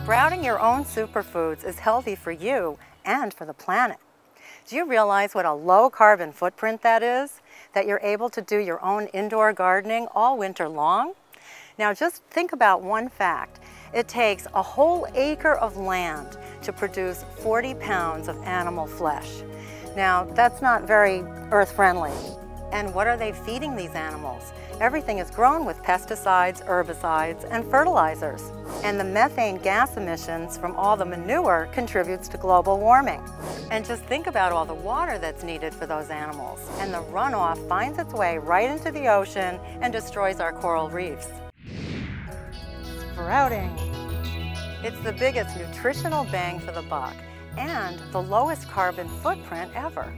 Sprouting your own superfoods is healthy for you and for the planet. Do you realize what a low carbon footprint that is? That you're able to do your own indoor gardening all winter long? Now just think about one fact. It takes a whole acre of land to produce 40 pounds of animal flesh. Now that's not very earth-friendly. And what are they feeding these animals? Everything is grown with pesticides, herbicides, and fertilizers. And the methane gas emissions from all the manure contributes to global warming. And just think about all the water that's needed for those animals. And the runoff finds its way right into the ocean and destroys our coral reefs. Sprouting. It's the biggest nutritional bang for the buck and the lowest carbon footprint ever.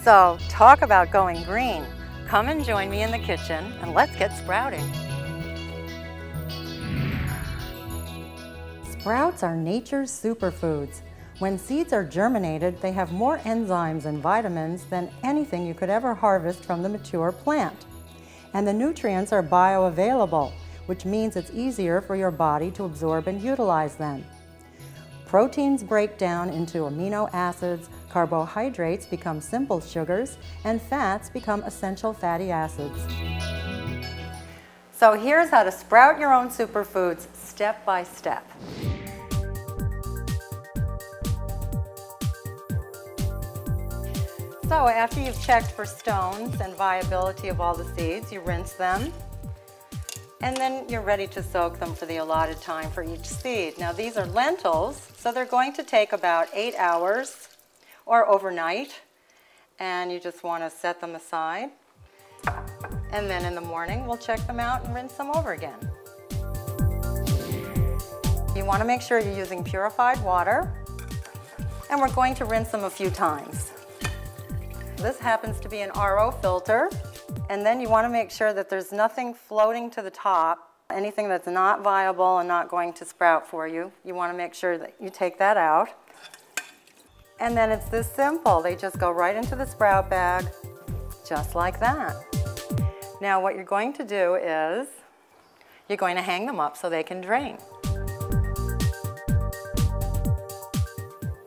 So talk about going green. Come and join me in the kitchen and let's get sprouting. Sprouts are nature's superfoods. When seeds are germinated, they have more enzymes and vitamins than anything you could ever harvest from the mature plant. And the nutrients are bioavailable, which means it's easier for your body to absorb and utilize them. Proteins break down into amino acids, carbohydrates become simple sugars, and fats become essential fatty acids. So here's how to sprout your own superfoods step by step. So after you've checked for stones and viability of all the seeds, you rinse them. And then you're ready to soak them for the allotted time for each seed. Now these are lentils, so they're going to take about 8 hours or overnight. And you just want to set them aside. And then in the morning, we'll check them out and rinse them over again. You want to make sure you're using purified water. And we're going to rinse them a few times. This happens to be an RO filter. And then you want to make sure that there's nothing floating to the top, anything that's not viable and not going to sprout for you. You want to make sure that you take that out. And then it's this simple. They just go right into the sprout bag, just like that. Now what you're going to do is, you're going to hang them up so they can drain.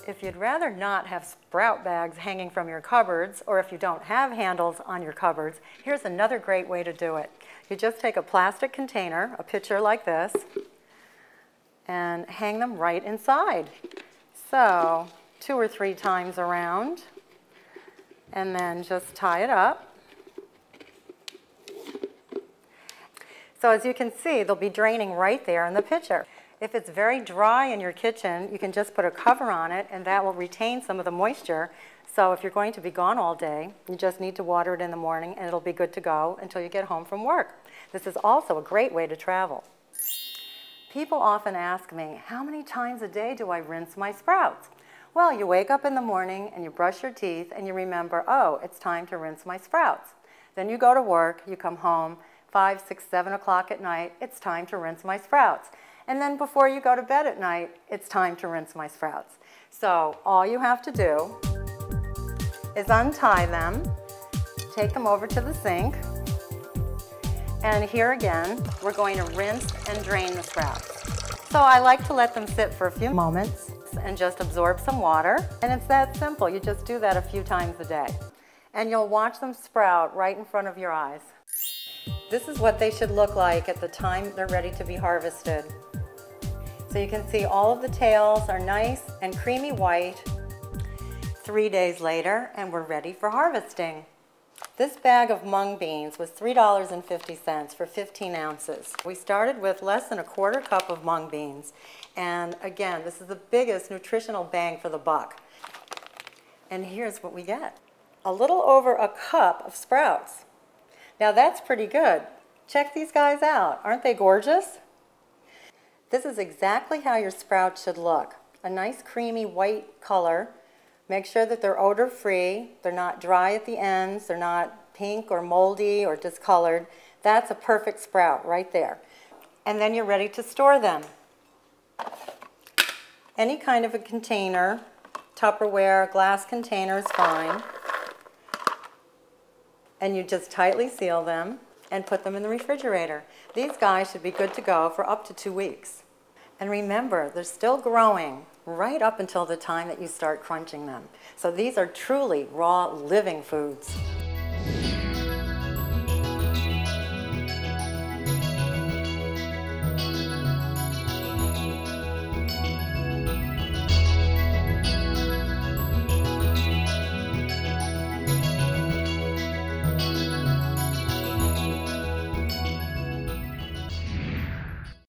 If you'd rather not have sprout bags hanging from your cupboards, or if you don't have handles on your cupboards, here's another great way to do it. You just take a plastic container, a pitcher like this, and hang them right inside. So 2 or 3 times around, and then just tie it up. So as you can see, they'll be draining right there in the pitcher. If it's very dry in your kitchen, you can just put a cover on it and that will retain some of the moisture. So if you're going to be gone all day, you just need to water it in the morning and it'll be good to go until you get home from work. This is also a great way to travel. People often ask me, how many times a day do I rinse my sprouts? Well, you wake up in the morning and you brush your teeth and you remember, oh, it's time to rinse my sprouts. Then you go to work, you come home, 5, 6, 7 o'clock at night, it's time to rinse my sprouts. And then before you go to bed at night, it's time to rinse my sprouts. So all you have to do is untie them, take them over to the sink, and here again, we're going to rinse and drain the sprouts. So I like to let them sit for a few moments and just absorb some water. And it's that simple. You just do that a few times a day. And you'll watch them sprout right in front of your eyes. This is what they should look like at the time they're ready to be harvested. So you can see all of the tails are nice and creamy white. 3 days later, and we're ready for harvesting. This bag of mung beans was $3.50 for 15 ounces. We started with less than a quarter cup of mung beans. And again, this is the biggest nutritional bang for the buck. And here's what we get. A little over a cup of sprouts. Now that's pretty good. Check these guys out. Aren't they gorgeous? This is exactly how your sprouts should look. A nice creamy white color. Make sure that they're odor-free. They're not dry at the ends. They're not pink or moldy or discolored. That's a perfect sprout right there. And then you're ready to store them. Any kind of a container, Tupperware, glass container is fine. And you just tightly seal them and put them in the refrigerator. These guys should be good to go for up to 2 weeks. And remember, they're still growing right up until the time that you start crunching them. So these are truly raw, living foods.